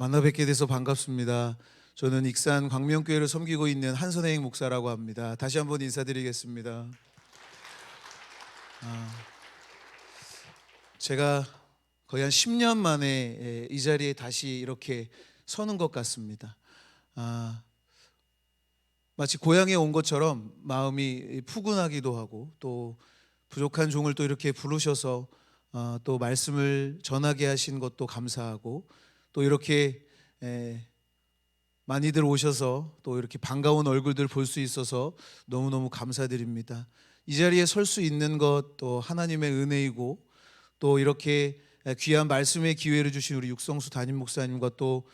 만나 뵙게 돼서 반갑습니다. 저는 익산 광명교회를 섬기고 있는 한선행 목사라고 합니다. 다시 한번 인사드리겠습니다. 제가 거의 한 10년 만에 이 자리에 다시 이렇게 서는 것 같습니다. 마치 고향에 온 것처럼 마음이 푸근하기도 하고, 또 부족한 종을 또 이렇게 부르셔서 또 말씀을 전하게 하신 것도 감사하고, 또 이렇게 많이들 오셔서 또 이렇게 반가운 얼굴들 볼 수 있어서 너무너무 감사드립니다. 이 자리에 설 수 있는 것 또 하나님의 은혜이고, 또 이렇게 귀한 말씀의 기회를 주신 우리 육성수 담임 목사님과 또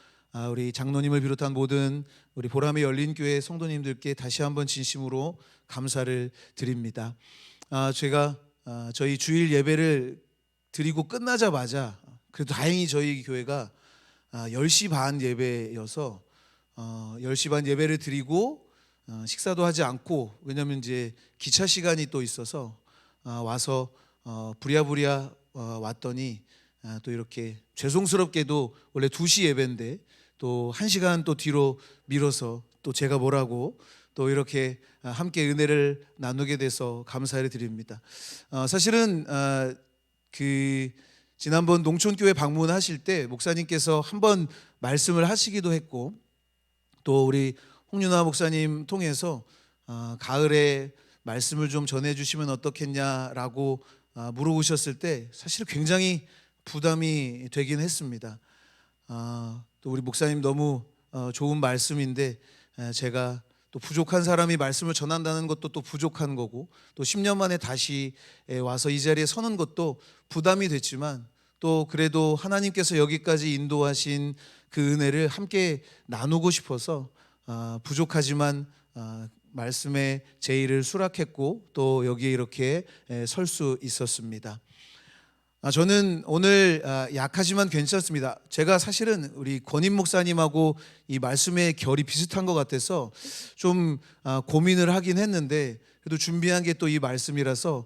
우리 장로님을 비롯한 모든 우리 보람의 열린 교회 성도님들께 다시 한번 진심으로 감사를 드립니다. 제가 저희 주일 예배를 드리고 끝나자마자, 그래도 다행히 저희 교회가 10시 반 예배여서 10시 반 예배를 드리고 식사도 하지 않고, 왜냐하면 이제 기차 시간이 또 있어서 와서 부랴부랴 왔더니 또 이렇게 죄송스럽게도 원래 2시 예배인데 또 1시간 또 뒤로 미뤄서 또 제가 뭐라고 또 이렇게 함께 은혜를 나누게 돼서 감사를 드립니다. 사실은 지난번 농촌교회 방문하실 때 목사님께서 한번 말씀을 하시기도 했고, 또 우리 홍윤아 목사님 통해서 가을에 말씀을 좀 전해주시면 어떻겠냐라고 물어보셨을 때 사실 굉장히 부담이 되긴 했습니다. 또 우리 목사님 너무 좋은 말씀인데 제가 또 부족한 사람이 말씀을 전한다는 것도 또 부족한 거고, 또 10년 만에 다시 와서 이 자리에 서는 것도 부담이 됐지만, 또 그래도 하나님께서 여기까지 인도하신 그 은혜를 함께 나누고 싶어서 부족하지만 말씀의 제의를 수락했고, 또 여기에 이렇게 설 수 있었습니다. 저는 오늘 약하지만 괜찮습니다. 제가 사실은 우리 권임 목사님하고 이 말씀의 결이 비슷한 것 같아서 좀 고민을 하긴 했는데, 그래도 준비한 게 또 이 말씀이라서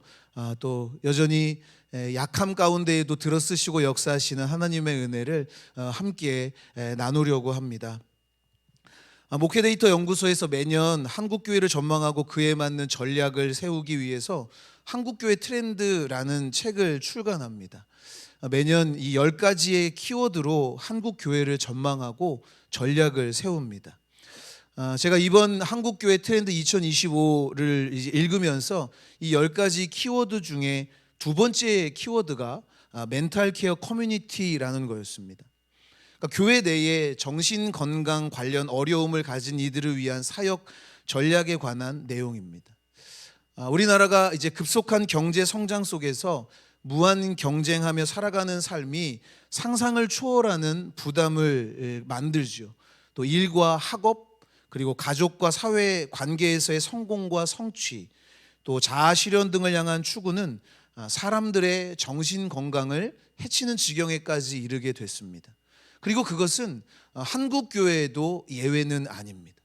또 여전히 약함 가운데에도 들어쓰시고 역사하시는 하나님의 은혜를 함께 나누려고 합니다. 목회데이터 연구소에서 매년 한국교회를 전망하고 그에 맞는 전략을 세우기 위해서 한국교회 트렌드라는 책을 출간합니다. 매년 이 10가지의 키워드로 한국교회를 전망하고 전략을 세웁니다. 제가 이번 한국교회 트렌드 2025를 읽으면서 이 10가지 키워드 중에 두 번째 키워드가 멘탈 케어 커뮤니티라는 거였습니다. 그러니까 교회 내에 정신 건강 관련 어려움을 가진 이들을 위한 사역 전략에 관한 내용입니다. 우리나라가 이제 급속한 경제 성장 속에서 무한 경쟁하며 살아가는 삶이 상상을 초월하는 부담을 만들죠. 또 일과 학업, 그리고 가족과 사회 관계에서의 성공과 성취, 또 자아 실현 등을 향한 추구는 사람들의 정신 건강을 해치는 지경에까지 이르게 됐습니다. 그리고 그것은 한국 교회에도 예외는 아닙니다.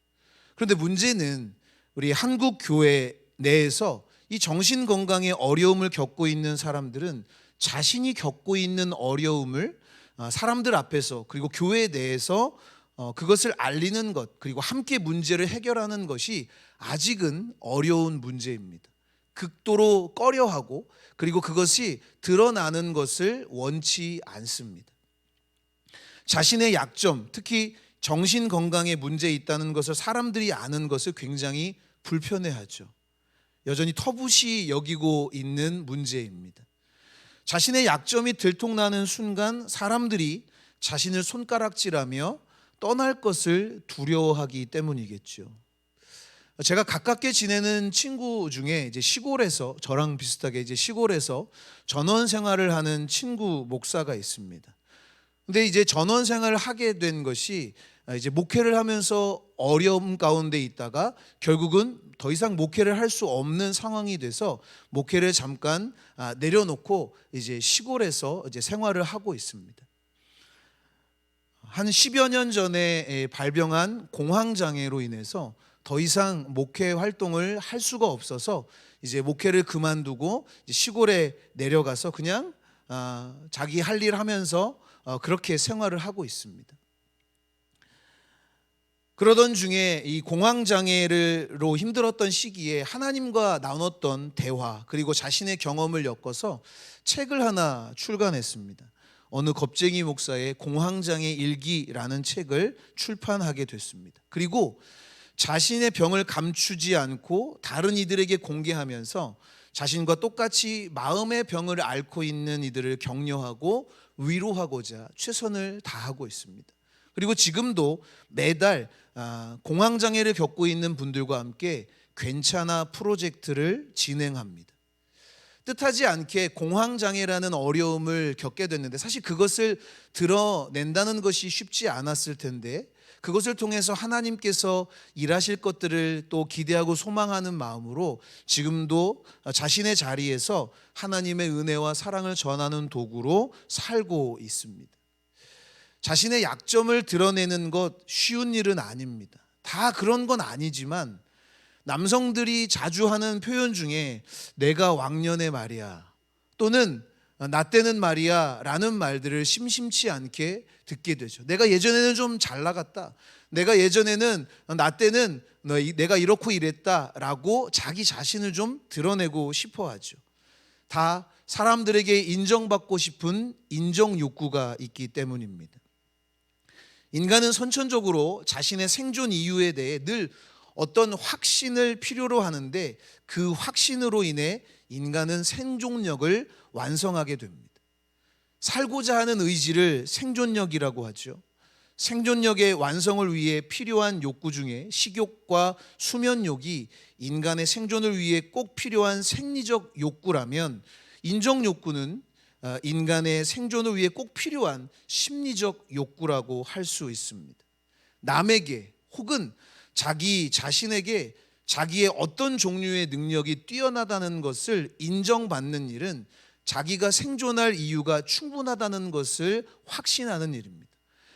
그런데 문제는 우리 한국 교회 내에서 이 정신 건강에 어려움을 겪고 있는 사람들은 자신이 겪고 있는 어려움을 사람들 앞에서, 그리고 교회 내에서 그것을 알리는 것, 그리고 함께 문제를 해결하는 것이 아직은 어려운 문제입니다. 극도로 꺼려하고, 그리고 그것이 드러나는 것을 원치 않습니다. 자신의 약점, 특히 정신 건강에 문제 있다는 것을 사람들이 아는 것을 굉장히 불편해하죠. 여전히 터부시 여기고 있는 문제입니다. 자신의 약점이 들통나는 순간 사람들이 자신을 손가락질하며 떠날 것을 두려워하기 때문이겠죠. 제가 가깝게 지내는 친구 중에 이제 시골에서, 저랑 비슷하게 이제 시골에서 전원 생활을 하는 친구 목사가 있습니다. 근데 이제 전원 생활을 하게 된 것이 이제 목회를 하면서 어려움 가운데 있다가 결국은 더 이상 목회를 할 수 없는 상황이 돼서 목회를 잠깐 내려놓고 이제 시골에서 이제 생활을 하고 있습니다. 한 10여 년 전에 발병한 공황장애로 인해서 더 이상 목회 활동을 할 수가 없어서 이제 목회를 그만두고 시골에 내려가서 그냥 자기 할 일 하면서 그렇게 생활을 하고 있습니다. 그러던 중에 이 공황장애로 힘들었던 시기에 하나님과 나눴던 대화 그리고 자신의 경험을 엮어서 책을 하나 출간했습니다. 어느 겁쟁이 목사의 공황장애 일기라는 책을 출판하게 됐습니다. 그리고 자신의 병을 감추지 않고 다른 이들에게 공개하면서 자신과 똑같이 마음의 병을 앓고 있는 이들을 격려하고 위로하고자 최선을 다하고 있습니다. 그리고 지금도 매달 공황장애를 겪고 있는 분들과 함께 괜찮아 프로젝트를 진행합니다. 뜻하지 않게 공황장애라는 어려움을 겪게 됐는데 사실 그것을 드러낸다는 것이 쉽지 않았을 텐데 그것을 통해서 하나님께서 일하실 것들을 또 기대하고 소망하는 마음으로 지금도 자신의 자리에서 하나님의 은혜와 사랑을 전하는 도구로 살고 있습니다. 자신의 약점을 드러내는 것 쉬운 일은 아닙니다. 다 그런 건 아니지만 남성들이 자주 하는 표현 중에 내가 왕년에 말이야 또는 나 때는 말이야 라는 말들을 심심치 않게 듣게 되죠. 내가 예전에는 좀 잘 나갔다. 내가 예전에는 나 때는 내가 이렇고 이랬다 라고 자기 자신을 좀 드러내고 싶어 하죠. 다 사람들에게 인정받고 싶은 인정 욕구가 있기 때문입니다. 인간은 선천적으로 자신의 생존 이유에 대해 늘 어떤 확신을 필요로 하는데 그 확신으로 인해 인간은 생존력을 완성하게 됩니다. 살고자 하는 의지를 생존력이라고 하죠. 생존력의 완성을 위해 필요한 욕구 중에 식욕과 수면욕이 인간의 생존을 위해 꼭 필요한 생리적 욕구라면 인정 욕구는 인간의 생존을 위해 꼭 필요한 심리적 욕구라고 할 수 있습니다. 남에게 혹은 자기 자신에게 자기의 어떤 종류의 능력이 뛰어나다는 것을 인정받는 일은 자기가 생존할 이유가 충분하다는 것을 확신하는 일입니다.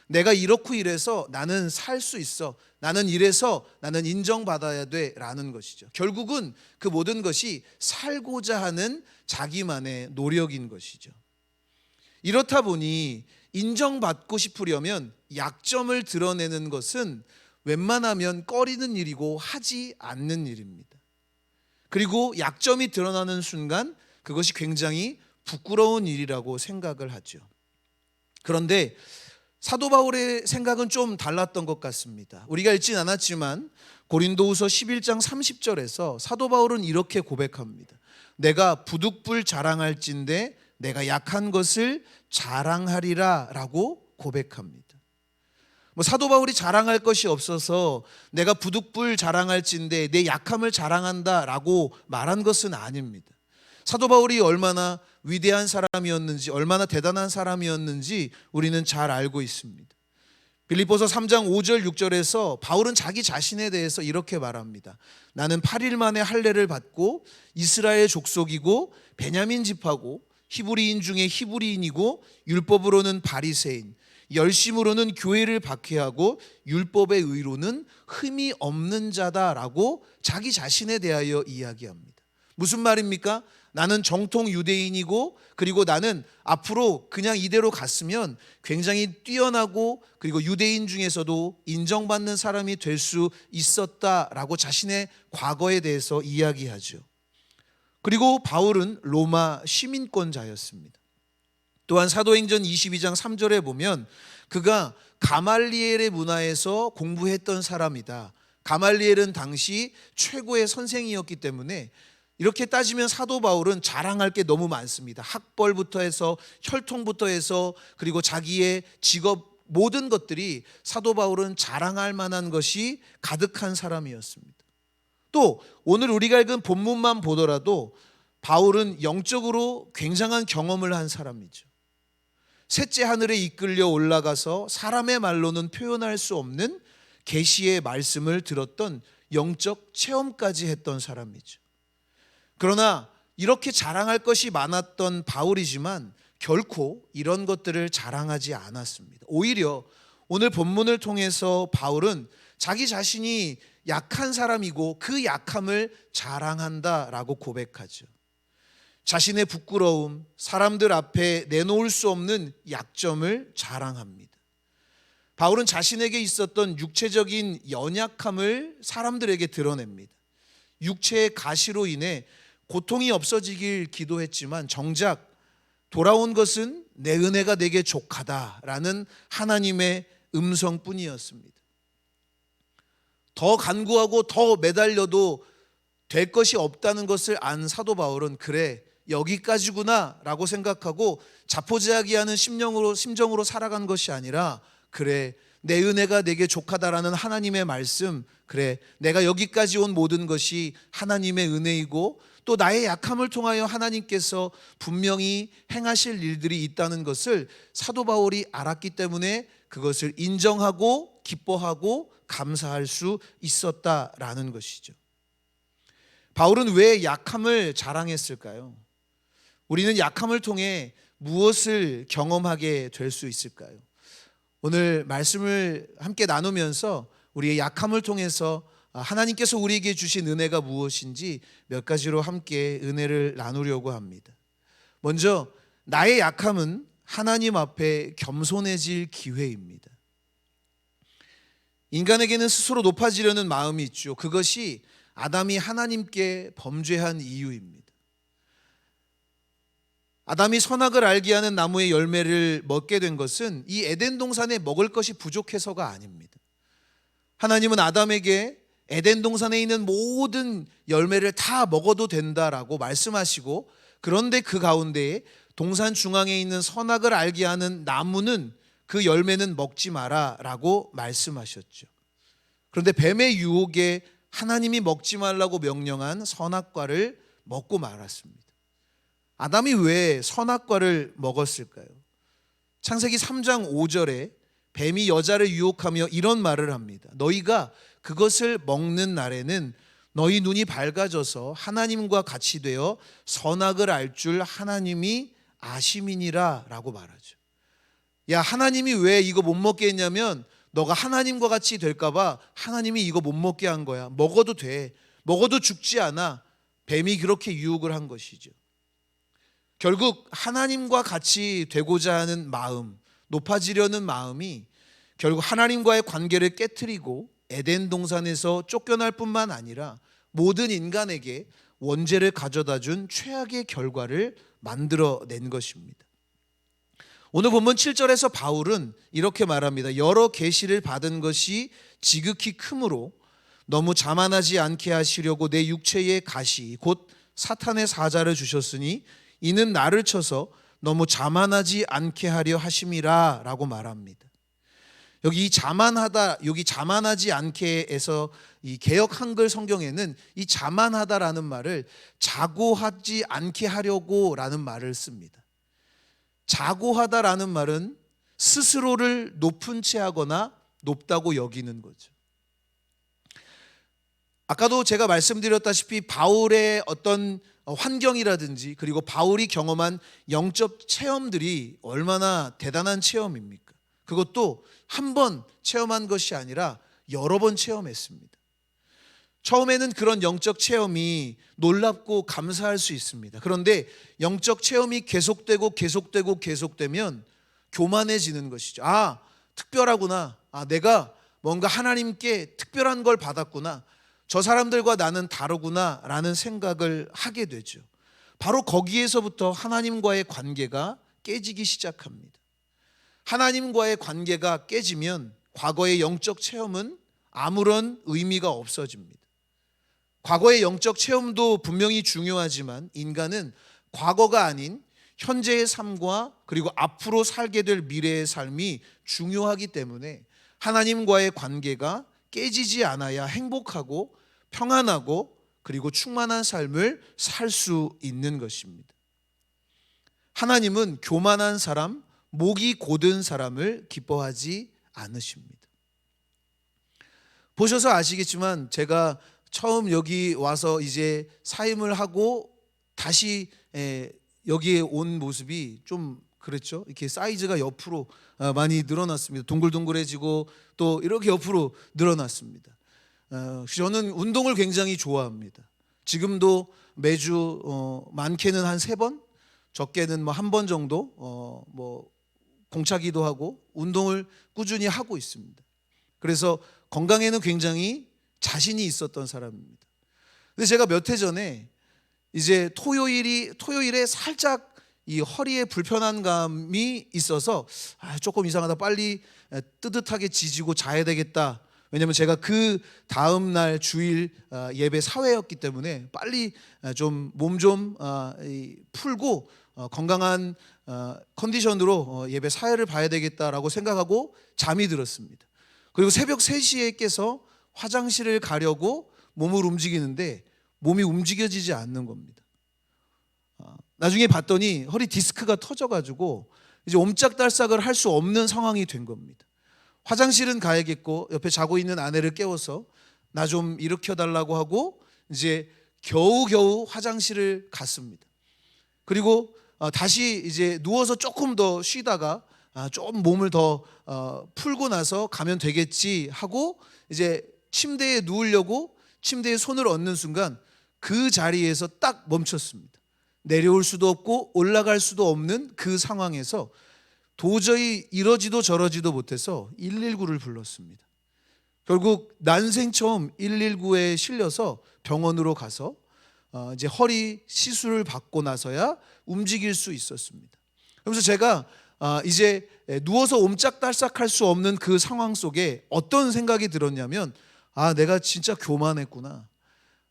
내가 이렇고 이래서 나는 살 수 있어. 나는 이래서 나는 인정받아야 돼 라는 것이죠. 결국은 그 모든 것이 살고자 하는 자기만의 노력인 것이죠. 이렇다 보니 인정받고 싶으려면 약점을 드러내는 것은 웬만하면 꺼리는 일이고 하지 않는 일입니다. 그리고 약점이 드러나는 순간 그것이 굉장히 부끄러운 일이라고 생각을 하죠. 그런데 사도 바울의 생각은 좀 달랐던 것 같습니다. 우리가 읽진 않았지만 고린도후서 11장 30절에서 사도 바울은 이렇게 고백합니다. 내가 부득불 자랑할진대 내가 약한 것을 자랑하리라 라고 고백합니다. 사도 바울이 자랑할 것이 없어서 내가 부득불 자랑할진대 내 약함을 자랑한다 라고 말한 것은 아닙니다. 사도 바울이 얼마나 위대한 사람이었는지 얼마나 대단한 사람이었는지 우리는 잘 알고 있습니다. 빌립보서 3장 5절 6절에서 바울은 자기 자신에 대해서 이렇게 말합니다. 나는 8일 만에 할례를 받고 이스라엘 족속이고 베냐민 지파고 히브리인 중에 히브리인이고 율법으로는 바리새인 열심으로는 교회를 박해하고 율법의 의로는 흠이 없는 자다라고 자기 자신에 대하여 이야기합니다. 무슨 말입니까? 나는 정통 유대인이고 그리고 나는 앞으로 그냥 이대로 갔으면 굉장히 뛰어나고 그리고 유대인 중에서도 인정받는 사람이 될 수 있었다라고 자신의 과거에 대해서 이야기하죠. 그리고 바울은 로마 시민권자였습니다. 또한 사도행전 22장 3절에 보면 그가 가말리엘의 문화에서 공부했던 사람이다. 가말리엘은 당시 최고의 선생이었기 때문에 이렇게 따지면 사도 바울은 자랑할 게 너무 많습니다. 학벌부터 해서 혈통부터 해서 그리고 자기의 직업 모든 것들이 사도 바울은 자랑할 만한 것이 가득한 사람이었습니다. 또 오늘 우리가 읽은 본문만 보더라도 바울은 영적으로 굉장한 경험을 한 사람이죠. 셋째 하늘에 이끌려 올라가서 사람의 말로는 표현할 수 없는 계시의 말씀을 들었던 영적 체험까지 했던 사람이죠. 그러나 이렇게 자랑할 것이 많았던 바울이지만 결코 이런 것들을 자랑하지 않았습니다. 오히려 오늘 본문을 통해서 바울은 자기 자신이 약한 사람이고 그 약함을 자랑한다라고 고백하죠. 자신의 부끄러움, 사람들 앞에 내놓을 수 없는 약점을 자랑합니다. 바울은 자신에게 있었던 육체적인 연약함을 사람들에게 드러냅니다. 육체의 가시로 인해 고통이 없어지길 기도했지만 정작 돌아온 것은 내 은혜가 내게 족하다라는 하나님의 음성뿐이었습니다. 더 간구하고 더 매달려도 될 것이 없다는 것을 안 사도 바울은 그래 여기까지구나 라고 생각하고 자포자기하는 심정으로 살아간 것이 아니라 그래 내 은혜가 내게 족하다라는 하나님의 말씀, 그래 내가 여기까지 온 모든 것이 하나님의 은혜이고 또 나의 약함을 통하여 하나님께서 분명히 행하실 일들이 있다는 것을 사도 바울이 알았기 때문에 그것을 인정하고 기뻐하고 감사할 수 있었다라는 것이죠. 바울은 왜 약함을 자랑했을까요? 우리는 약함을 통해 무엇을 경험하게 될 수 있을까요? 오늘 말씀을 함께 나누면서 우리의 약함을 통해서 하나님께서 우리에게 주신 은혜가 무엇인지 몇 가지로 함께 은혜를 나누려고 합니다. 먼저 나의 약함은 하나님 앞에 겸손해질 기회입니다. 인간에게는 스스로 높아지려는 마음이 있죠. 그것이 아담이 하나님께 범죄한 이유입니다. 아담이 선악을 알게 하는 나무의 열매를 먹게 된 것은 이 에덴 동산에 먹을 것이 부족해서가 아닙니다. 하나님은 아담에게 에덴 동산에 있는 모든 열매를 다 먹어도 된다라고 말씀하시고, 그런데 그 가운데에 동산 중앙에 있는 선악을 알게 하는 나무는 그 열매는 먹지 마라 라고 말씀하셨죠. 그런데 뱀의 유혹에 하나님이 먹지 말라고 명령한 선악과를 먹고 말았습니다. 아담이 왜 선악과를 먹었을까요? 창세기 3장 5절에 뱀이 여자를 유혹하며 이런 말을 합니다. 너희가 그것을 먹는 날에는 너희 눈이 밝아져서 하나님과 같이 되어 선악을 알 줄 하나님이 아심이니라 라고 말하죠. 야, 하나님이 왜 이거 못 먹게 했냐면 너가 하나님과 같이 될까 봐 하나님이 이거 못 먹게 한 거야. 먹어도 돼. 먹어도 죽지 않아. 뱀이 그렇게 유혹을 한 것이죠. 결국 하나님과 같이 되고자 하는 마음, 높아지려는 마음이 결국 하나님과의 관계를 깨트리고 에덴 동산에서 쫓겨날 뿐만 아니라 모든 인간에게 원죄를 가져다 준 최악의 결과를 만들어낸 것입니다. 오늘 본문 7절에서 바울은 이렇게 말합니다. 여러 계시를 받은 것이 지극히 크므로 너무 자만하지 않게 하시려고 내 육체의 가시 곧 사탄의 사자를 주셨으니 이는 나를 쳐서 너무 자만하지 않게 하려 하심이라 라고 말합니다. 여기 이 자만하다, 여기 자만하지 않게에서 이 개역 한글 성경에는 이 자만하다라는 말을 자고하지 않게 하려고 라는 말을 씁니다. 자고하다라는 말은 스스로를 높은 채 하거나 높다고 여기는 거죠. 아까도 제가 말씀드렸다시피 바울의 어떤 환경이라든지 그리고 바울이 경험한 영적 체험들이 얼마나 대단한 체험입니까? 그것도 한 번 체험한 것이 아니라 여러 번 체험했습니다. 처음에는 그런 영적 체험이 놀랍고 감사할 수 있습니다. 그런데 영적 체험이 계속되면 교만해지는 것이죠. 아, 특별하구나. 아, 내가 뭔가 하나님께 특별한 걸 받았구나. 저 사람들과 나는 다르구나 라는 생각을 하게 되죠. 바로 거기에서부터 하나님과의 관계가 깨지기 시작합니다. 하나님과의 관계가 깨지면 과거의 영적 체험은 아무런 의미가 없어집니다. 과거의 영적 체험도 분명히 중요하지만 인간은 과거가 아닌 현재의 삶과 그리고 앞으로 살게 될 미래의 삶이 중요하기 때문에 하나님과의 관계가 깨지지 않아야 행복하고 평안하고 그리고 충만한 삶을 살 수 있는 것입니다. 하나님은 교만한 사람, 목이 곧은 사람을 기뻐하지 않으십니다. 보셔서 아시겠지만 제가 처음 여기 와서 이제 사임을 하고 다시 여기에 온 모습이 좀 그렇죠. 이렇게 사이즈가 옆으로 많이 늘어났습니다. 동글동글해지고 또 이렇게 옆으로 늘어났습니다. 저는 운동을 굉장히 좋아합니다. 지금도 매주 많게는 한 3번, 적게는 뭐 1번 정도 공차기도 하고 운동을 꾸준히 하고 있습니다. 그래서 건강에는 굉장히 자신이 있었던 사람입니다. 근데 제가 몇 해 전에 이제 토요일에 살짝 이 허리에 불편한 감이 있어서 조금 이상하다, 빨리 뜨뜻하게 지지고 자야 되겠다. 왜냐면 제가 그 다음 날 주일 예배 사회였기 때문에 빨리 좀 몸 좀 풀고 건강한 컨디션으로 예배 사회를 봐야 되겠다라고 생각하고 잠이 들었습니다. 그리고 새벽 3시에 깨서 화장실을 가려고 몸을 움직이는데 몸이 움직여지지 않는 겁니다. 나중에 봤더니 허리 디스크가 터져가지고 이제 옴짝달싹을 할 수 없는 상황이 된 겁니다. 화장실은 가야겠고 옆에 자고 있는 아내를 깨워서 나 좀 일으켜달라고 하고 이제 겨우겨우 화장실을 갔습니다. 그리고 다시 이제 누워서 조금 더 쉬다가 좀 몸을 더 풀고 나서 가면 되겠지 하고 이제 침대에 누우려고 침대에 손을 얹는 순간 그 자리에서 딱 멈췄습니다. 내려올 수도 없고 올라갈 수도 없는 그 상황에서 도저히 이러지도 저러지도 못해서 119를 불렀습니다. 결국 난생 처음 119에 실려서 병원으로 가서 이제 허리 시술을 받고 나서야 움직일 수 있었습니다. 그래서 제가 이제 누워서 옴짝달싹할 수 없는 그 상황 속에 어떤 생각이 들었냐면, 내가 진짜 교만했구나.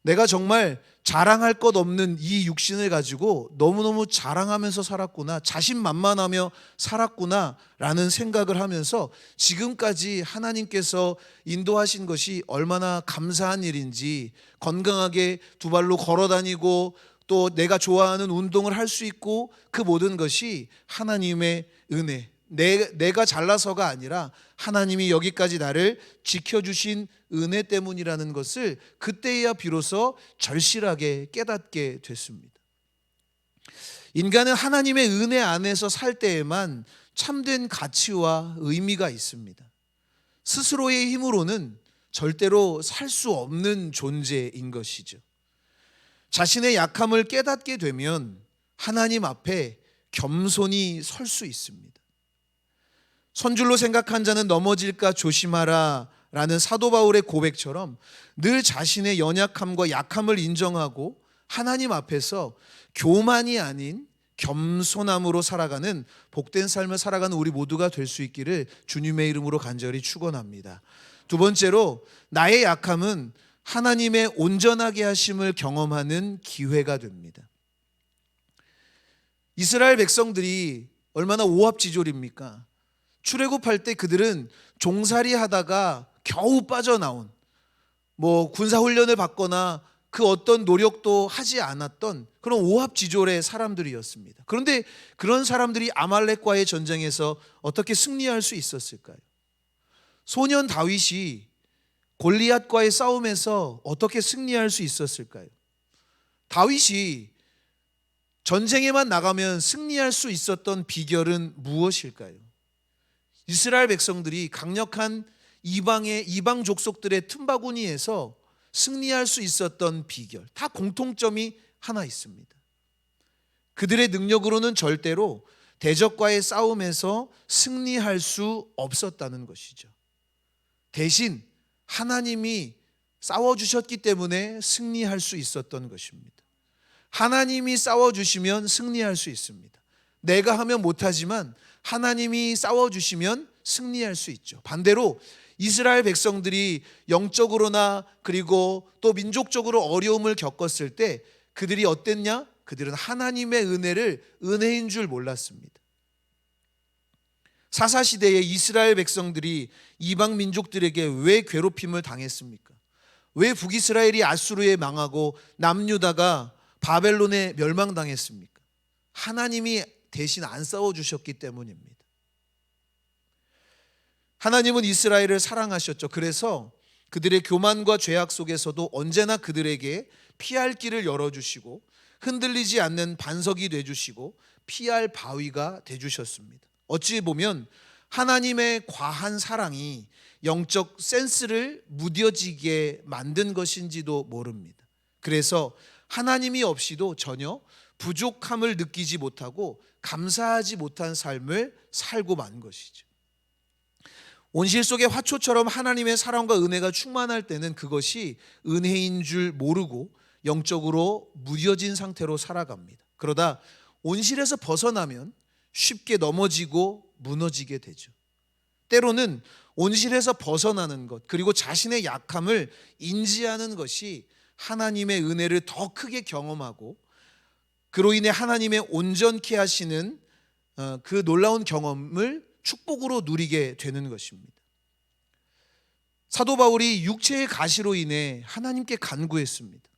내가 정말 자랑할 것 없는 이 육신을 가지고 너무너무 자랑하면서 살았구나, 자신만만하며 살았구나 라는 생각을 하면서 지금까지 하나님께서 인도하신 것이 얼마나 감사한 일인지, 건강하게 두 발로 걸어다니고 또 내가 좋아하는 운동을 할 수 있고 그 모든 것이 하나님의 은혜, 내가 잘나서가 아니라 하나님이 여기까지 나를 지켜주신 은혜 때문이라는 것을 그때야 비로소 절실하게 깨닫게 됐습니다. 인간은 하나님의 은혜 안에서 살 때에만 참된 가치와 의미가 있습니다. 스스로의 힘으로는 절대로 살 수 없는 존재인 것이죠. 자신의 약함을 깨닫게 되면 하나님 앞에 겸손히 설 수 있습니다. 선줄로 생각한 자는 넘어질까 조심하라 라는 사도 바울의 고백처럼 늘 자신의 연약함과 약함을 인정하고 하나님 앞에서 교만이 아닌 겸손함으로 살아가는 복된 삶을 살아가는 우리 모두가 될 수 있기를 주님의 이름으로 간절히 축원합니다. 두 번째로, 나의 약함은 하나님의 온전하게 하심을 경험하는 기회가 됩니다. 이스라엘 백성들이 얼마나 오합지졸입니까? 출애굽할 때 그들은 종살이 하다가 겨우 빠져나온, 군사훈련을 받거나 그 어떤 노력도 하지 않았던 그런 오합지졸의 사람들이었습니다. 그런데 그런 사람들이 아말렉과의 전쟁에서 어떻게 승리할 수 있었을까요? 소년 다윗이 골리앗과의 싸움에서 어떻게 승리할 수 있었을까요? 다윗이 전쟁에만 나가면 승리할 수 있었던 비결은 무엇일까요? 이스라엘 백성들이 강력한 이방 족속들의 틈바구니에서 승리할 수 있었던 비결, 다 공통점이 하나 있습니다. 그들의 능력으로는 절대로 대적과의 싸움에서 승리할 수 없었다는 것이죠. 대신 하나님이 싸워주셨기 때문에 승리할 수 있었던 것입니다. 하나님이 싸워주시면 승리할 수 있습니다. 내가 하면 못하지만 하나님이 싸워주시면 승리할 수 있죠. 반대로 이스라엘 백성들이 영적으로나 그리고 또 민족적으로 어려움을 겪었을 때 그들이 어땠냐? 그들은 하나님의 은혜를 은혜인 줄 몰랐습니다. 사사시대에 이스라엘 백성들이 이방 민족들에게 왜 괴롭힘을 당했습니까? 왜 북이스라엘이 아수르에 망하고 남유다가 바벨론에 멸망당했습니까? 하나님이 대신 안 싸워주셨기 때문입니다. 하나님은 이스라엘을 사랑하셨죠. 그래서 그들의 교만과 죄악 속에서도 언제나 그들에게 피할 길을 열어주시고 흔들리지 않는 반석이 되주시고 피할 바위가 되주셨습니다. 어찌 보면 하나님의 과한 사랑이 영적 센스를 무뎌지게 만든 것인지도 모릅니다. 그래서 하나님이 없이도 전혀 부족함을 느끼지 못하고 감사하지 못한 삶을 살고 만 것이죠. 온실 속의 화초처럼 하나님의 사랑과 은혜가 충만할 때는 그것이 은혜인 줄 모르고 영적으로 무뎌진 상태로 살아갑니다. 그러다 온실에서 벗어나면 쉽게 넘어지고 무너지게 되죠. 때로는 온실에서 벗어나는 것, 그리고 자신의 약함을 인지하는 것이 하나님의 은혜를 더 크게 경험하고 그로 인해 하나님의 온전케 하시는 그 놀라운 경험을 축복으로 누리게 되는 것입니다. 사도 바울이 육체의 가시로 인해 하나님께 간구했습니다.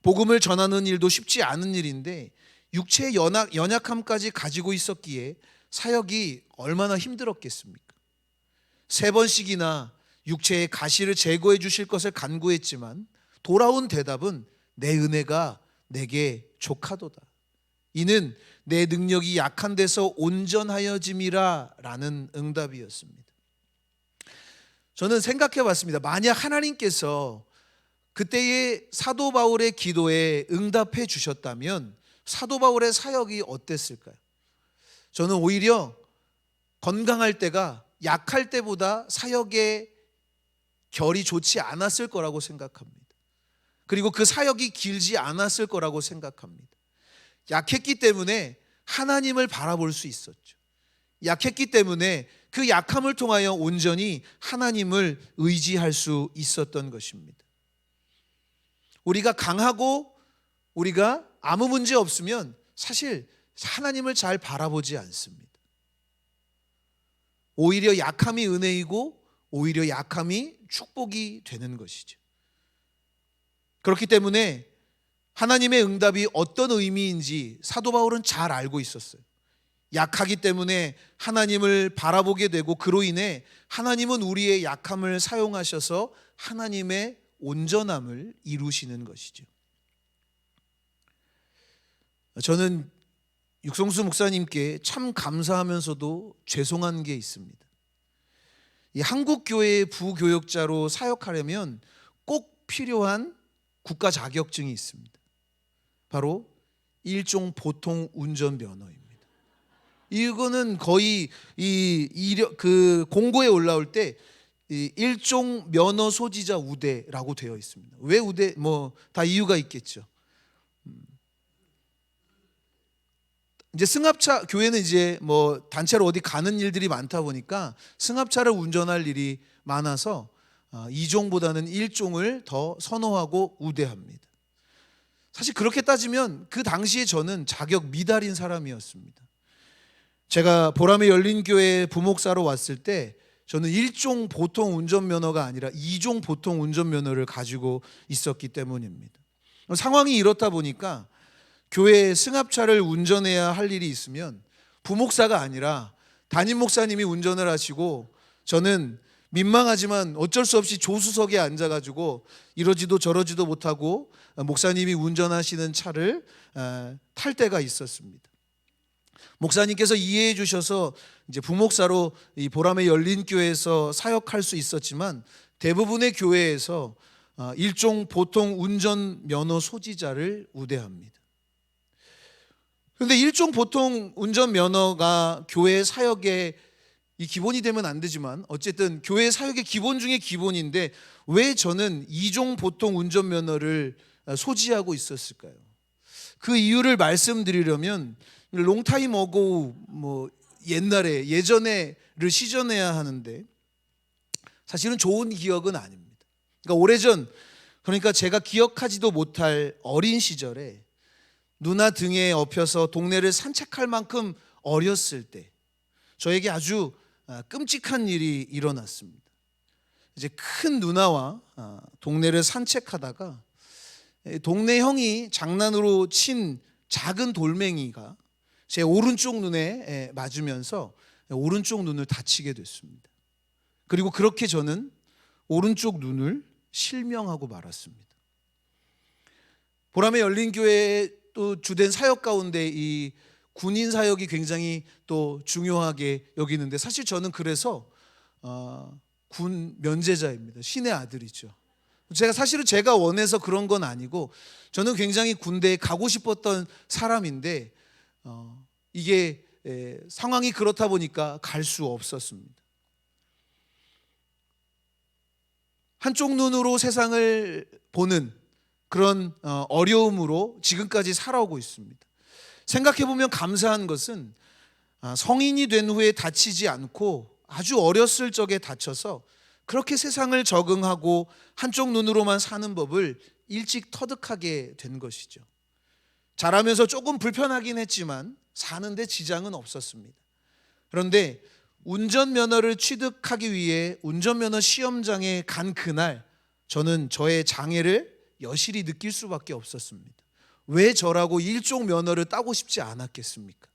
복음을 전하는 일도 쉽지 않은 일인데 육체의 연약함까지 가지고 있었기에 사역이 얼마나 힘들었겠습니까? 3번씩이나 육체의 가시를 제거해 주실 것을 간구했지만 돌아온 대답은 내 은혜가 내게 족하도다. 이는 내 능력이 약한 데서 온전하여짐이라 라는 응답이었습니다. 저는 생각해 봤습니다. 만약 하나님께서 그때의 사도 바울의 기도에 응답해 주셨다면 사도 바울의 사역이 어땠을까요? 저는 오히려 건강할 때가 약할 때보다 사역의 결이 좋지 않았을 거라고 생각합니다. 그리고 그 사역이 길지 않았을 거라고 생각합니다. 약했기 때문에 하나님을 바라볼 수 있었죠. 약했기 때문에 그 약함을 통하여 온전히 하나님을 의지할 수 있었던 것입니다. 우리가 강하고 우리가 아무 문제 없으면 사실 하나님을 잘 바라보지 않습니다. 오히려 약함이 은혜이고 오히려 약함이 축복이 되는 것이죠. 그렇기 때문에 하나님의 응답이 어떤 의미인지 사도 바울은 잘 알고 있었어요. 약하기 때문에 하나님을 바라보게 되고 그로 인해 하나님은 우리의 약함을 사용하셔서 하나님의 온전함을 이루시는 것이죠. 저는 육성수 목사님께 참 감사하면서도 죄송한 게 있습니다. 이 한국 교회의 부교역자로 사역하려면 꼭 필요한 국가 자격증이 있습니다. 바로 일종 보통 운전 면허입니다. 이거는 거의 그 공고에 올라올 때 일종 면허 소지자 우대라고 되어 있습니다. 왜 우대? 뭐 다 이유가 있겠죠. 이제 승합차 교회는 이제 뭐 단체로 어디 가는 일들이 많다 보니까 승합차를 운전할 일이 많아서 2종보다는 1종을 더 선호하고 우대합니다. 사실 그렇게 따지면 그 당시에 저는 자격 미달인 사람이었습니다. 제가 보람의 열린교회 부목사로 왔을 때 저는 1종 보통 운전면허가 아니라 2종 보통 운전면허를 가지고 있었기 때문입니다. 상황이 이렇다 보니까 교회 승합차를 운전해야 할 일이 있으면 부목사가 아니라 담임 목사님이 운전을 하시고 저는 민망하지만 어쩔 수 없이 조수석에 앉아가지고 이러지도 저러지도 못하고 목사님이 운전하시는 차를 탈 때가 있었습니다. 목사님께서 이해해 주셔서 이제 부목사로 이 보람의 열린 교회에서 사역할 수 있었지만 대부분의 교회에서 일종 보통 운전 면허 소지자를 우대합니다. 그런데 일종 보통 운전 면허가 교회 사역의 이 기본이 되면 안 되지만 어쨌든 교회 사역의 기본 중에 기본인데 왜 저는 2종 보통 운전 면허를 소지하고 있었을까요? 그 이유를 말씀드리려면 롱타임 어고 뭐 예전에를 시전해야 하는데 사실은 좋은 기억은 아닙니다. 그러니까 오래전, 그러니까 제가 기억하지도 못할 어린 시절에 누나 등에 업혀서 동네를 산책할 만큼 어렸을 때 저에게 아주 끔찍한 일이 일어났습니다. 이제 큰 누나와 동네를 산책하다가 동네 형이 장난으로 친 작은 돌멩이가 제 오른쪽 눈에 맞으면서 오른쪽 눈을 다치게 됐습니다. 그리고 그렇게 저는 오른쪽 눈을 실명하고 말았습니다. 보람의 열린 교회의 또 주된 사역 가운데 이 군인 사역이 굉장히 또 중요하게 여기는데 사실 저는 그래서 군 면제자입니다. 신의 아들이죠. 사실은 제가 원해서 그런 건 아니고 저는 굉장히 군대에 가고 싶었던 사람인데 이게 상황이 그렇다 보니까 갈 수 없었습니다. 한쪽 눈으로 세상을 보는 그런 어려움으로 지금까지 살아오고 있습니다. 생각해보면 감사한 것은 성인이 된 후에 다치지 않고 아주 어렸을 적에 다쳐서 그렇게 세상을 적응하고 한쪽 눈으로만 사는 법을 일찍 터득하게 된 것이죠. 자라면서 조금 불편하긴 했지만 사는데 지장은 없었습니다. 그런데 운전면허를 취득하기 위해 운전면허 시험장에 간 그날 저는 저의 장애를 여실히 느낄 수밖에 없었습니다. 왜 저라고 일종 면허를 따고 싶지 않았겠습니까?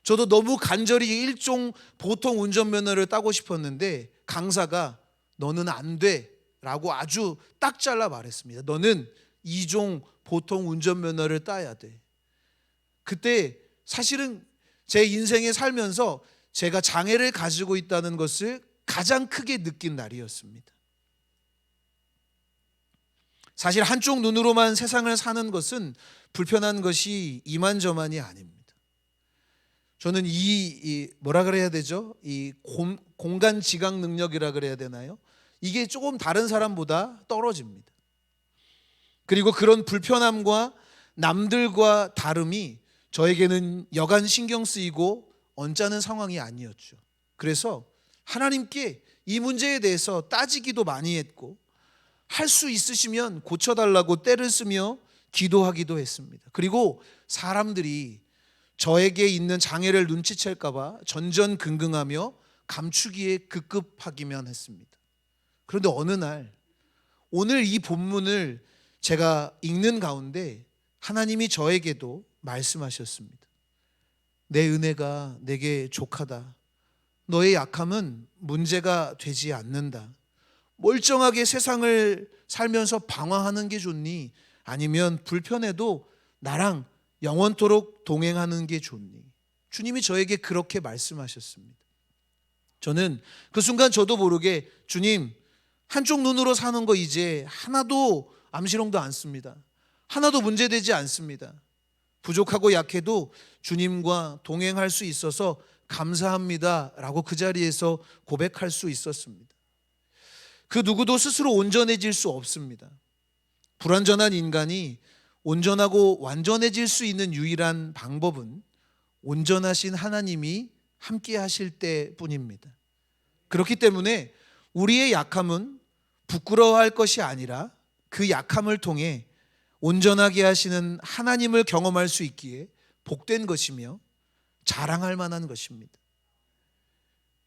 저도 너무 간절히 일종 보통 운전면허를 따고 싶었는데 강사가 너는 안 돼 라고 아주 딱 잘라 말했습니다. 너는 이종 보통 운전면허를 따야 돼. 그때 사실은 제 인생에 살면서 제가 장애를 가지고 있다는 것을 가장 크게 느낀 날이었습니다. 사실 한쪽 눈으로만 세상을 사는 것은 불편한 것이 이만저만이 아닙니다. 저는 뭐라 그래야 되죠? 이 공간 지각 능력이라 그래야 되나요? 이게 조금 다른 사람보다 떨어집니다. 그리고 그런 불편함과 남들과 다름이 저에게는 여간 신경 쓰이고 언짢은 상황이 아니었죠. 그래서 하나님께 이 문제에 대해서 따지기도 많이 했고 할 수 있으시면 고쳐달라고 떼를 쓰며 기도하기도 했습니다. 그리고 사람들이 저에게 있는 장애를 눈치챌까 봐 전전긍긍하며 감추기에 급급하기만 했습니다. 그런데 어느 날 오늘 이 본문을 제가 읽는 가운데 하나님이 저에게도 말씀하셨습니다. 내 은혜가 내게 족하다. 너의 약함은 문제가 되지 않는다. 멀쩡하게 세상을 살면서 방황하는 게 좋니? 아니면 불편해도 나랑 영원토록 동행하는 게 좋니? 주님이 저에게 그렇게 말씀하셨습니다. 저는 그 순간 저도 모르게 주님, 한쪽 눈으로 사는 거 이제 하나도 암시롱도 않습니다. 하나도 문제되지 않습니다. 부족하고 약해도 주님과 동행할 수 있어서 감사합니다 라고 그 자리에서 고백할 수 있었습니다. 그 누구도 스스로 온전해질 수 없습니다. 불완전한 인간이 온전하고 완전해질 수 있는 유일한 방법은 온전하신 하나님이 함께 하실 때뿐입니다. 그렇기 때문에 우리의 약함은 부끄러워할 것이 아니라 그 약함을 통해 온전하게 하시는 하나님을 경험할 수 있기에 복된 것이며 자랑할 만한 것입니다.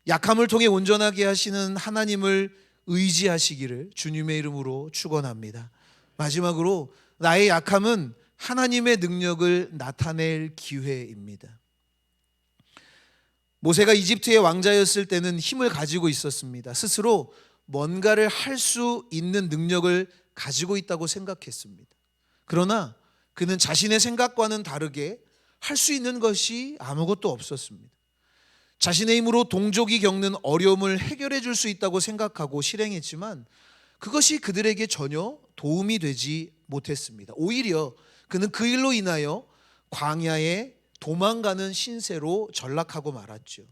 약함을 통해 온전하게 하시는 하나님을 의지하시기를 주님의 이름으로 축원합니다. 마지막으로 나의 약함은 하나님의 능력을 나타낼 기회입니다. 모세가 이집트의 왕자였을 때는 힘을 가지고 있었습니다. 스스로 뭔가를 할 수 있는 능력을 가지고 있다고 생각했습니다. 그러나 그는 자신의 생각과는 다르게 할 수 있는 것이 아무것도 없었습니다. 자신의 힘으로 동족이 겪는 어려움을 해결해 줄 수 있다고 생각하고 실행했지만 그것이 그들에게 전혀 도움이 되지 못했습니다. 오히려 그는 그 일로 인하여 광야에 도망가는 신세로 전락하고 말았죠.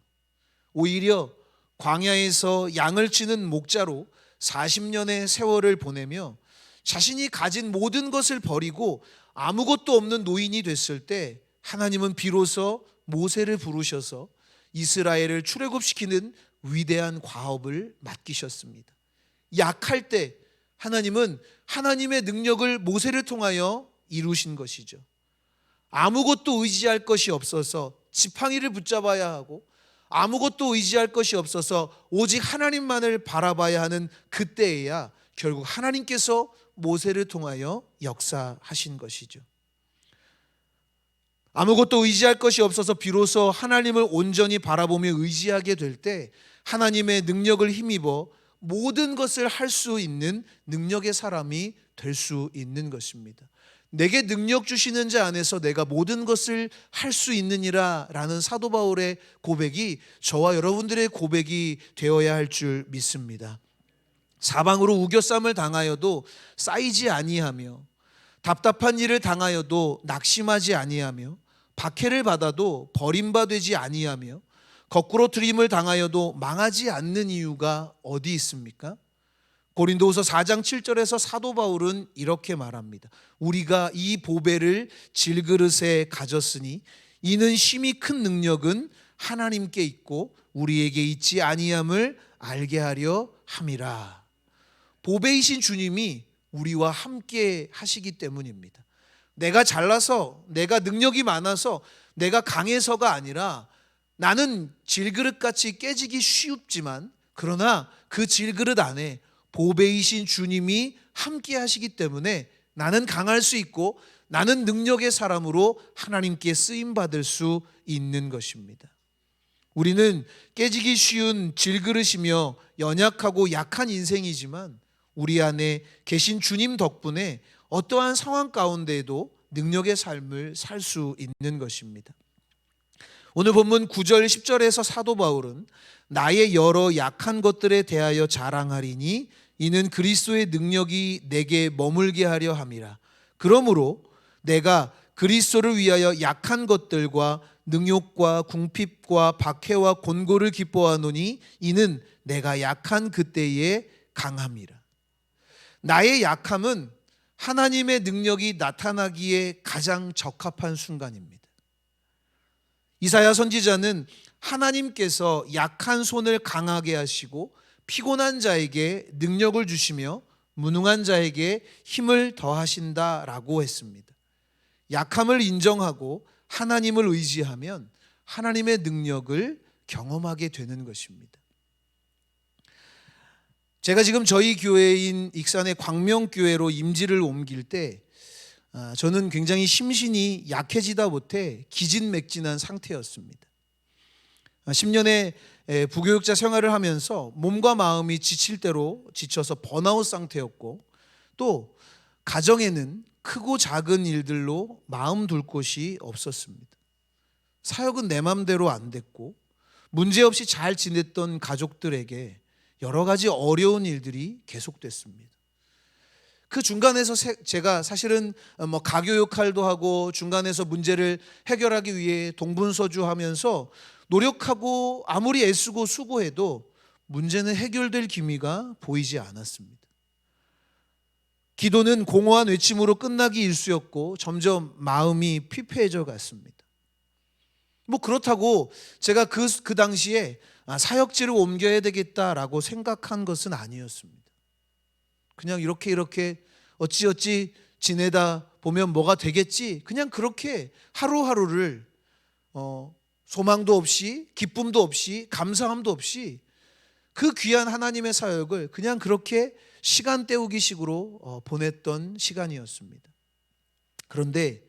오히려 광야에서 양을 치는 목자로 40년의 세월을 보내며 자신이 가진 모든 것을 버리고 아무것도 없는 노인이 됐을 때 하나님은 비로소 모세를 부르셔서 이스라엘을 출애굽시키는 위대한 과업을 맡기셨습니다. 약할 때 하나님은 하나님의 능력을 모세를 통하여 이루신 것이죠. 아무것도 의지할 것이 없어서 지팡이를 붙잡아야 하고 아무것도 의지할 것이 없어서 오직 하나님만을 바라봐야 하는 그때에야 결국 하나님께서 모세를 통하여 역사하신 것이죠. 아무것도 의지할 것이 없어서 비로소 하나님을 온전히 바라보며 의지하게 될 때 하나님의 능력을 힘입어 모든 것을 할 수 있는 능력의 사람이 될 수 있는 것입니다. 내게 능력 주시는 자 안에서 내가 모든 것을 할 수 있느니라 라는 사도 바울의 고백이 저와 여러분들의 고백이 되어야 할 줄 믿습니다. 사방으로 우겨쌈을 당하여도 쌓이지 아니하며 답답한 일을 당하여도 낙심하지 아니하며 박해를 받아도 버림받지 아니하며 거꾸로 트림을 당하여도 망하지 않는 이유가 어디 있습니까? 고린도후서 4장 7절에서 사도 바울은 이렇게 말합니다. 우리가 이 보배를 질그릇에 가졌으니 이는 심히 큰 능력은 하나님께 있고 우리에게 있지 아니함을 알게 하려 함이라. 보배이신 주님이 우리와 함께 하시기 때문입니다. 내가 잘나서, 내가 능력이 많아서, 내가 강해서가 아니라 나는 질그릇같이 깨지기 쉽지만 그러나 그 질그릇 안에 보배이신 주님이 함께 하시기 때문에 나는 강할 수 있고 나는 능력의 사람으로 하나님께 쓰임받을 수 있는 것입니다. 우리는 깨지기 쉬운 질그릇이며 연약하고 약한 인생이지만 우리 안에 계신 주님 덕분에 어떠한 상황 가운데에도 능력의 삶을 살 수 있는 것입니다. 오늘 본문 9절 10절에서 사도 바울은 나의 여러 약한 것들에 대하여 자랑하리니 이는 그리스도의 능력이 내게 머물게 하려 함이라. 그러므로 내가 그리스도를 위하여 약한 것들과 능욕과 궁핍과 박해와 곤고를 기뻐하노니 이는 내가 약한 그때에 강함이라. 나의 약함은 하나님의 능력이 나타나기에 가장 적합한 순간입니다. 이사야 선지자는 하나님께서 약한 손을 강하게 하시고 피곤한 자에게 능력을 주시며 무능한 자에게 힘을 더하신다라고 했습니다. 약함을 인정하고 하나님을 의지하면 하나님의 능력을 경험하게 되는 것입니다. 제가 지금 저희 교회인 익산의 광명교회로 임지를 옮길 때 저는 굉장히 심신이 약해지다 못해 기진맥진한 상태였습니다. 10년의 부교육자 생활을 하면서 몸과 마음이 지칠 대로 지쳐서 번아웃 상태였고 또 가정에는 크고 작은 일들로 마음 둘 곳이 없었습니다. 사역은 내 맘대로 안 됐고 문제없이 잘 지냈던 가족들에게 여러 가지 어려운 일들이 계속됐습니다. 그 중간에서 제가 사실은 가교 역할도 하고 중간에서 문제를 해결하기 위해 동분서주하면서 노력하고 아무리 애쓰고 수고해도 문제는 해결될 기미가 보이지 않았습니다. 기도는 공허한 외침으로 끝나기 일쑤였고 점점 마음이 피폐해져 갔습니다. 그렇다고 제가 그 당시에 사역지를 옮겨야 되겠다라고 생각한 것은 아니었습니다. 그냥 이렇게 어찌어찌 지내다 보면 뭐가 되겠지, 그냥 그렇게 하루하루를 소망도 없이 기쁨도 없이 감사함도 없이 그 귀한 하나님의 사역을 그냥 그렇게 시간 때우기 식으로 보냈던 시간이었습니다. 그런데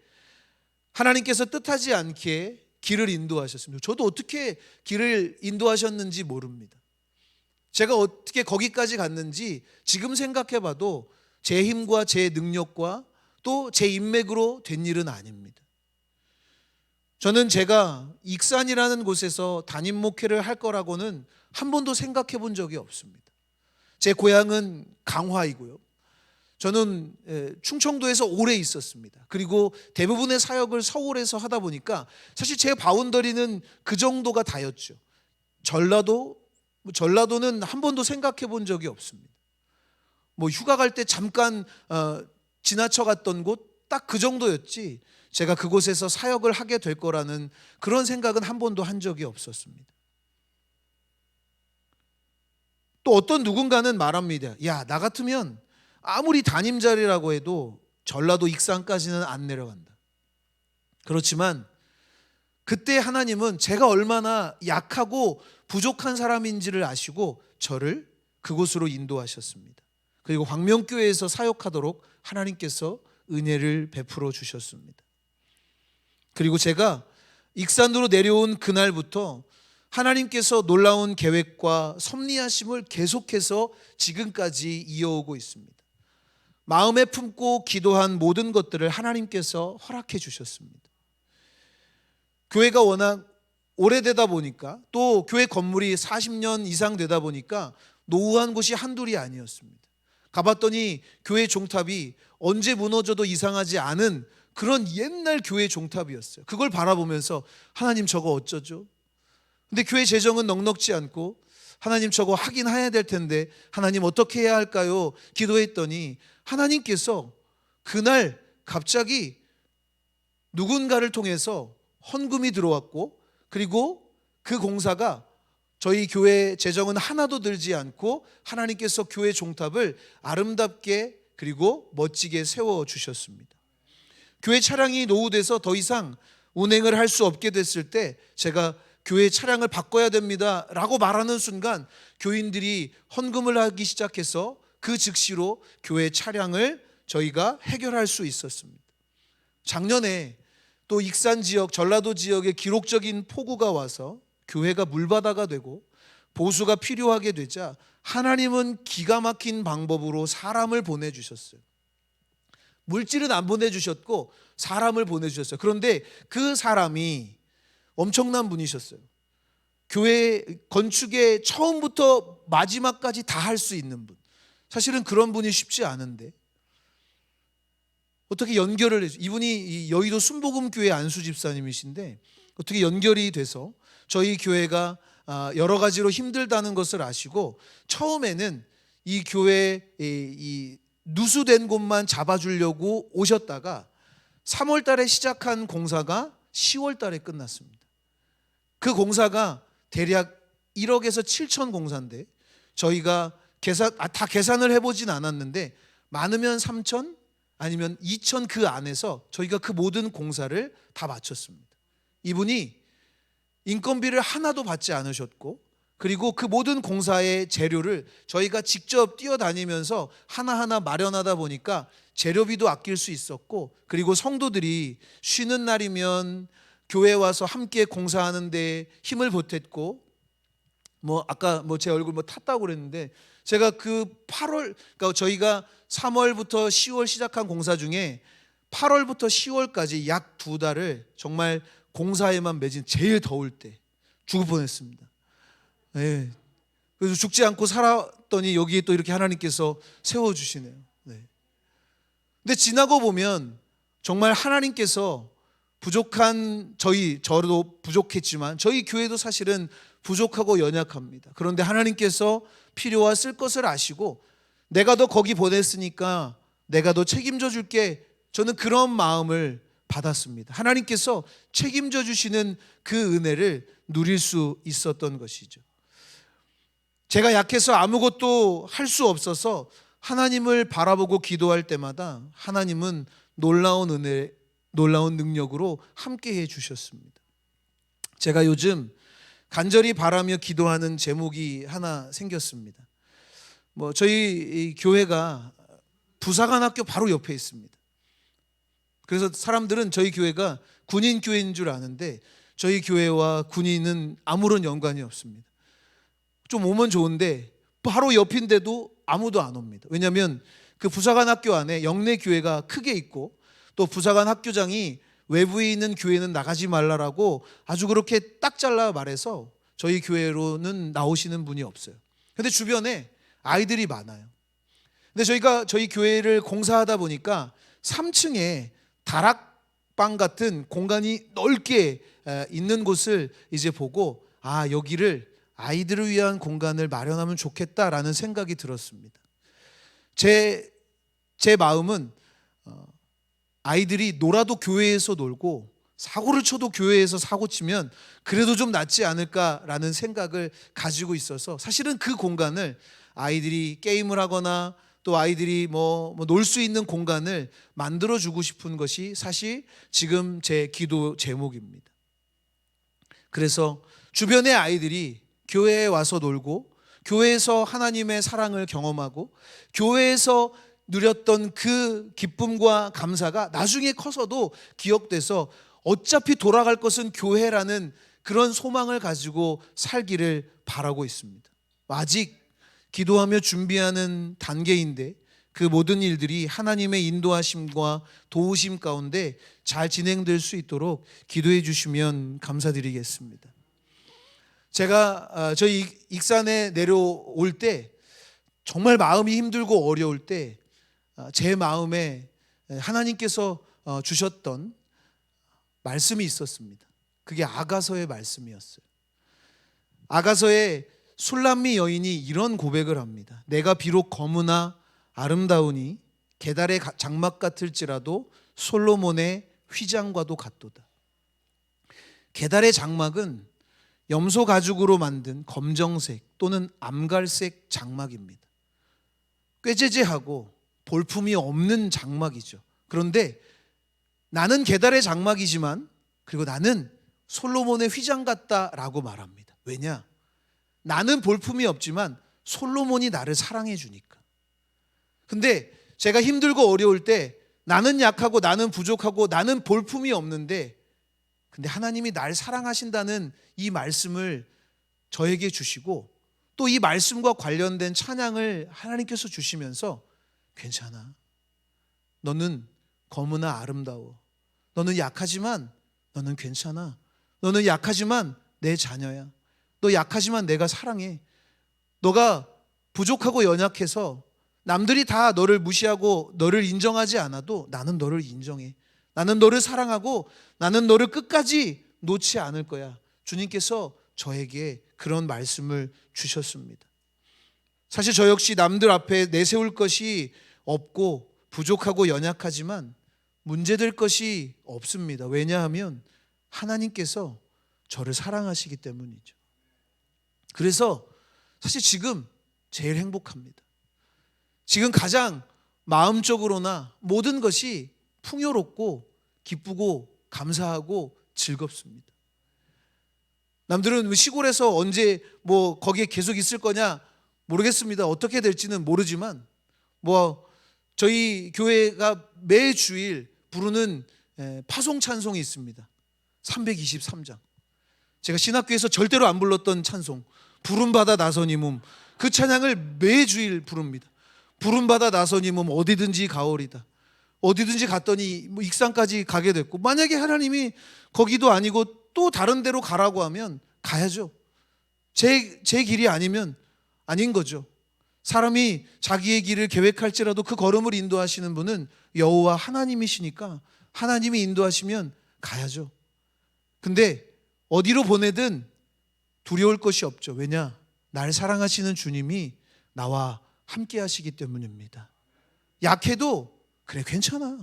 하나님께서 뜻하지 않게 길을 인도하셨습니다. 저도 어떻게 길을 인도하셨는지 모릅니다. 제가 어떻게 거기까지 갔는지 지금 생각해 봐도 제 힘과 제 능력과 또 제 인맥으로 된 일은 아닙니다. 저는 제가 익산이라는 곳에서 담임 목회를 할 거라고는 한 번도 생각해 본 적이 없습니다. 제 고향은 강화이고요. 저는 충청도에서 오래 있었습니다. 그리고 대부분의 사역을 서울에서 하다 보니까 사실 제 바운더리는 그 정도가 다였죠. 전라도는 한 번도 생각해 본 적이 없습니다. 휴가 갈 때 잠깐 지나쳐 갔던 곳 딱 그 정도였지 제가 그곳에서 사역을 하게 될 거라는 그런 생각은 한 번도 한 적이 없었습니다. 또 어떤 누군가는 말합니다. 야, 나 같으면 아무리 담임 자리라고 해도 전라도 익산까지는 안 내려간다. 그렇지만 그때 하나님은 제가 얼마나 약하고 부족한 사람인지를 아시고 저를 그곳으로 인도하셨습니다. 그리고 광명교회에서 사역하도록 하나님께서 은혜를 베풀어 주셨습니다. 그리고 제가 익산으로 내려온 그날부터 하나님께서 놀라운 계획과 섭리하심을 계속해서 지금까지 이어오고 있습니다. 마음에 품고 기도한 모든 것들을 하나님께서 허락해 주셨습니다. 교회가 워낙 오래되다 보니까 또 교회 건물이 40년 이상 되다 보니까 노후한 곳이 한둘이 아니었습니다. 가봤더니 교회 종탑이 언제 무너져도 이상하지 않은 그런 옛날 교회 종탑이었어요. 그걸 바라보면서 하나님 저거 어쩌죠? 근데 교회 재정은 넉넉지 않고 하나님 저거 하긴 해야 될 텐데 하나님 어떻게 해야 할까요? 기도했더니 하나님께서 그날 갑자기 누군가를 통해서 헌금이 들어왔고, 그리고 그 공사가 저희 교회 재정은 하나도 들지 않고 하나님께서 교회 종탑을 아름답게 그리고 멋지게 세워주셨습니다. 교회 차량이 노후돼서 더 이상 운행을 할 수 없게 됐을 때 제가 교회 차량을 바꿔야 됩니다 라고 말하는 순간 교인들이 헌금을 하기 시작해서 그 즉시로 교회 차량을 저희가 해결할 수 있었습니다. 작년에 또 익산 지역, 전라도 지역에 기록적인 폭우가 와서 교회가 물바다가 되고 보수가 필요하게 되자 하나님은 기가 막힌 방법으로 사람을 보내주셨어요. 물질은 안 보내주셨고 사람을 보내주셨어요. 그런데 그 사람이 엄청난 분이셨어요. 교회 건축에 처음부터 마지막까지 다 할 수 있는 분. 사실은 그런 분이 쉽지 않은데 어떻게 연결을 해서, 이분이 여의도 순복음교회 안수 집사님이신데 어떻게 연결이 돼서 저희 교회가 여러 가지로 힘들다는 것을 아시고 처음에는 이 교회 이 누수된 곳만 잡아주려고 오셨다가 3월 달에 시작한 공사가 10월 달에 끝났습니다. 그 공사가 대략 1억에서 7천 공사인데 저희가 다 계산을 해보진 않았는데 많으면 3천 아니면 2천 그 안에서 저희가 그 모든 공사를 다 마쳤습니다. 이분이 인건비를 하나도 받지 않으셨고, 그리고 그 모든 공사의 재료를 저희가 직접 뛰어다니면서 하나하나 마련하다 보니까 재료비도 아낄 수 있었고, 그리고 성도들이 쉬는 날이면 교회 와서 함께 공사하는데 힘을 보탰고, 아까 제 얼굴 탔다고 그랬는데 제가 그 8월, 그러니까 저희가 3월부터 10월 시작한 공사 중에 8월부터 10월까지 약 2달을 정말 공사에만 매진 제일 더울 때 죽을 뻔했습니다. 네. 그래서 죽지 않고 살았더니 여기에 또 이렇게 하나님께서 세워주시네요. 네. 근데 지나고 보면 정말 하나님께서 부족한 저도 부족했지만 저희 교회도 사실은 부족하고 연약합니다. 그런데 하나님께서 필요와 쓸 것을 아시고 내가 너 거기 보냈으니까 내가 너 책임져 줄게. 저는 그런 마음을 받았습니다. 하나님께서 책임져 주시는 그 은혜를 누릴 수 있었던 것이죠. 제가 약해서 아무것도 할 수 없어서 하나님을 바라보고 기도할 때마다 하나님은 놀라운 은혜, 놀라운 능력으로 함께해 주셨습니다. 제가 요즘 간절히 바라며 기도하는 제목이 하나 생겼습니다. 저희 교회가 부사관학교 바로 옆에 있습니다. 그래서 사람들은 저희 교회가 군인 교회인 줄 아는데 저희 교회와 군인은 아무런 연관이 없습니다. 좀 오면 좋은데 바로 옆인데도 아무도 안 옵니다. 왜냐하면 그 부사관학교 안에 영내 교회가 크게 있고 또 부사관 학교장이 외부에 있는 교회는 나가지 말라라고 아주 그렇게 딱 잘라 말해서 저희 교회로는 나오시는 분이 없어요. 근데 주변에 아이들이 많아요. 근데 저희 교회를 공사하다 보니까 3층에 다락방 같은 공간이 넓게 있는 곳을 이제 보고 여기를 아이들을 위한 공간을 마련하면 좋겠다라는 생각이 들었습니다. 제 마음은 아이들이 놀아도 교회에서 놀고 사고를 쳐도 교회에서 사고 치면 그래도 좀 낫지 않을까라는 생각을 가지고 있어서 사실은 그 공간을 아이들이 게임을 하거나 또 아이들이 놀 수 있는 공간을 만들어주고 싶은 것이 사실 지금 제 기도 제목입니다. 그래서 주변의 아이들이 교회에 와서 놀고 교회에서 하나님의 사랑을 경험하고 교회에서 누렸던 그 기쁨과 감사가 나중에 커서도 기억돼서 어차피 돌아갈 것은 교회라는 그런 소망을 가지고 살기를 바라고 있습니다. 아직 기도하며 준비하는 단계인데 그 모든 일들이 하나님의 인도하심과 도우심 가운데 잘 진행될 수 있도록 기도해 주시면 감사드리겠습니다. 제가 저희 익산에 내려올 때 정말 마음이 힘들고 어려울 때 제 마음에 하나님께서 주셨던 말씀이 있었습니다. 그게 아가서의 말씀이었어요. 아가서의 술람미 여인이 이런 고백을 합니다. 내가 비록 검으나 아름다우니 게달의 장막 같을지라도 솔로몬의 휘장과도 같도다. 게달의 장막은 염소 가죽으로 만든 검정색 또는 암갈색 장막입니다. 꾀죄죄하고 볼품이 없는 장막이죠. 그런데 나는 게달의 장막이지만 그리고 나는 솔로몬의 휘장 같다라고 말합니다. 왜냐? 나는 볼품이 없지만 솔로몬이 나를 사랑해 주니까. 근데 제가 힘들고 어려울 때 나는 약하고 나는 부족하고 나는 볼품이 없는데 근데 하나님이 날 사랑하신다는 이 말씀을 저에게 주시고 또 이 말씀과 관련된 찬양을 하나님께서 주시면서 괜찮아. 너는 검으나 아름다워. 너는 약하지만 너는 괜찮아. 너는 약하지만 내 자녀야. 너 약하지만 내가 사랑해. 너가 부족하고 연약해서 남들이 다 너를 무시하고 너를 인정하지 않아도 나는 너를 인정해. 나는 너를 사랑하고 나는 너를 끝까지 놓지 않을 거야. 주님께서 저에게 그런 말씀을 주셨습니다. 사실 저 역시 남들 앞에 내세울 것이 없고 부족하고 연약하지만 문제될 것이 없습니다. 왜냐하면 하나님께서 저를 사랑하시기 때문이죠. 그래서 사실 지금 제일 행복합니다. 지금 가장 마음적으로나 모든 것이 풍요롭고 기쁘고 감사하고 즐겁습니다. 남들은 시골에서 언제 거기에 계속 있을 거냐 모르겠습니다. 어떻게 될지는 모르지만 저희 교회가 매주일 부르는 파송 찬송이 있습니다. 323장. 제가 신학교에서 절대로 안 불렀던 찬송, 부름받아 나서니 몸, 그 찬양을 매주일 부릅니다. 부름받아 나서니 몸 어디든지 가오리다. 어디든지 갔더니 익산까지 가게 됐고, 만약에 하나님이 거기도 아니고 또 다른 데로 가라고 하면 가야죠. 제 길이 아니면 아닌 거죠. 사람이 자기의 길을 계획할지라도 그 걸음을 인도하시는 분은 여호와 하나님이시니까 하나님이 인도하시면 가야죠. 근데 어디로 보내든 두려울 것이 없죠. 왜냐? 날 사랑하시는 주님이 나와 함께 하시기 때문입니다. 약해도 그래 괜찮아.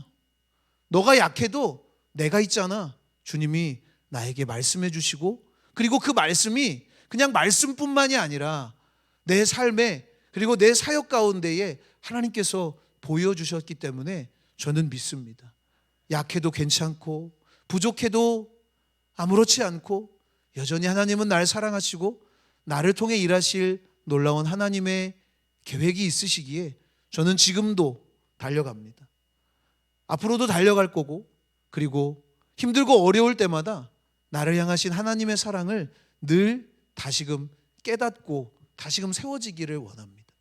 너가 약해도 내가 있잖아. 주님이 나에게 말씀해 주시고, 그리고 그 말씀이 그냥 말씀뿐만이 아니라 내 삶에 그리고 내 사역 가운데에 하나님께서 보여주셨기 때문에 저는 믿습니다. 약해도 괜찮고 부족해도 아무렇지 않고 여전히 하나님은 날 사랑하시고 나를 통해 일하실 놀라운 하나님의 계획이 있으시기에 저는 지금도 달려갑니다. 앞으로도 달려갈 거고, 그리고 힘들고 어려울 때마다 나를 향하신 하나님의 사랑을 늘 다시금 깨닫고 다시금 세워지기를 원합니다.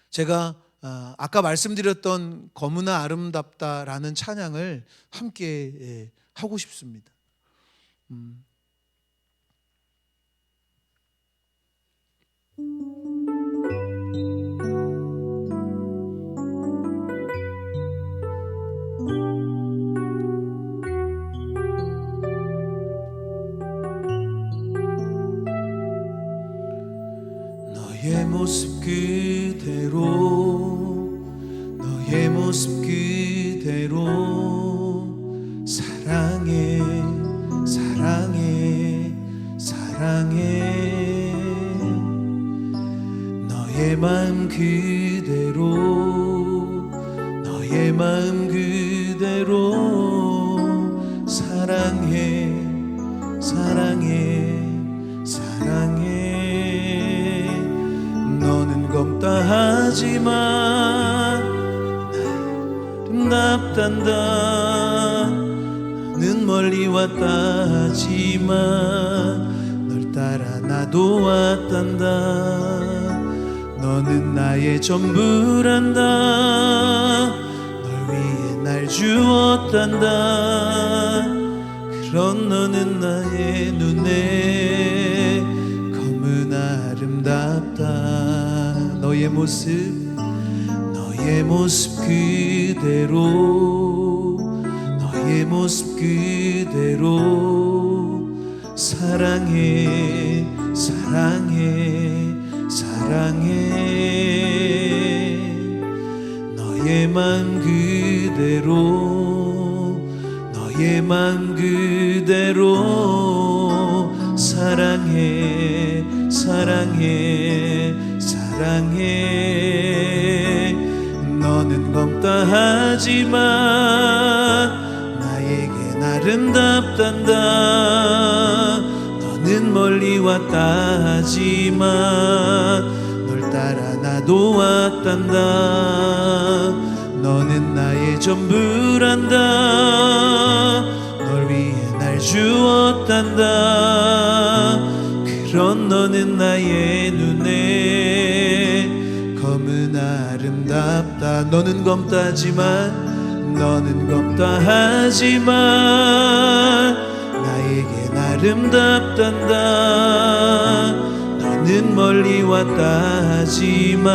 제가 아까 말씀드렸던 검으나 아름답다라는 찬양을 함께 하고 싶습니다. 너의 모습 그대로, 너의 모습 그대로 사랑해, 사랑해, 사랑해. 너의 마음 그대로, 너의 마음 그대로 사랑해, 사랑해, 사랑해. 너는 검다 하지만 아름답단다. 나는 멀리 왔다 하지만 널 따라 나도 왔단다. 너는 나의 전부란다. 널 위해 날 주었단다. 그런 너는 나의 눈에 검은 아름답다. 너의 모습 그대로 너의 모습 그대로 사랑해 사랑해 사랑해 너의 맘 그대로 너의 맘 그대로 사랑해 사랑해 사랑해 너는 검다 하지만 나에겐 아름답단다 너는 멀리 왔다 하지만 널 따라 나도 왔단다 너는 나의 전부란다 널 위해 날 주었단다 그런 너는 나의 눈에 검은 아름답다 너는 검다지만 너는 검다 하지만 나에겐 아름답단다 너는 멀리 왔다 하지만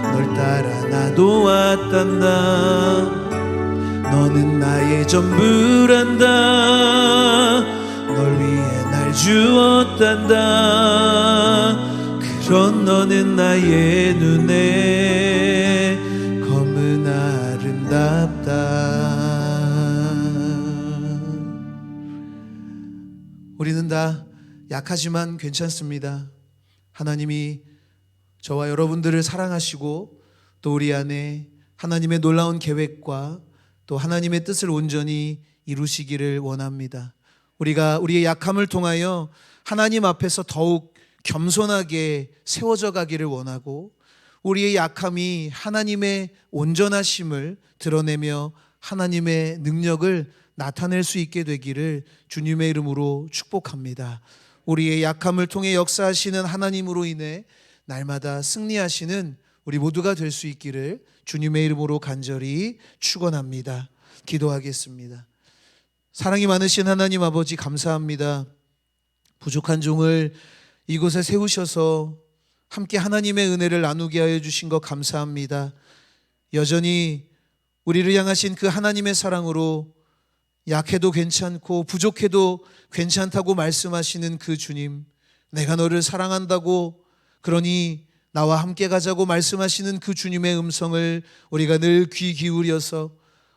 널 따라 나도 왔단다 너는 나의 전부란다 널 위해 날 주었단다 그런 너는 나의 눈에 검은 아름답다 우리는 다 약하지만 괜찮습니다. 하나님이 저와 여러분들을 사랑하시고 또 우리 안에 하나님의 놀라운 계획과 또 하나님의 뜻을 온전히 이루시기를 원합니다. 우리가 우리의 약함을 통하여 하나님 앞에서 더욱 겸손하게 세워져 가기를 원하고 우리의 약함이 하나님의 온전하심을 드러내며 하나님의 능력을 나타낼 수 있게 되기를 주님의 이름으로 축복합니다. 우리의 약함을 통해 역사하시는 하나님으로 인해 날마다 승리하시는 우리 모두가 될 수 있기를 주님의 이름으로 간절히 축원합니다. 기도하겠습니다. 사랑이 많으신 하나님 아버지 감사합니다. 부족한 종을 이곳에 세우셔서 함께 하나님의 은혜를 나누게 하여 주신 것 감사합니다. 여전히 우리를 향하신 그 하나님의 사랑으로 약해도 괜찮고 부족해도 괜찮다고 말씀하시는 그 주님, 내가 너를 사랑한다고 그러니 나와 함께 가자고 말씀하시는 그 주님의 음성을 우리가 늘 귀 기울여서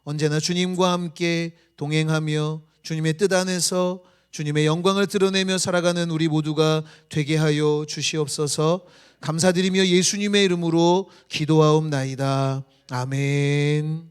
언제나 주님과 함께 동행하며 주님의 뜻 안에서 주님의 영광을 드러내며 살아가는 우리 모두가 되게 하여 주시옵소서. 감사드리며 예수님의 이름으로 기도하옵나이다. 아멘.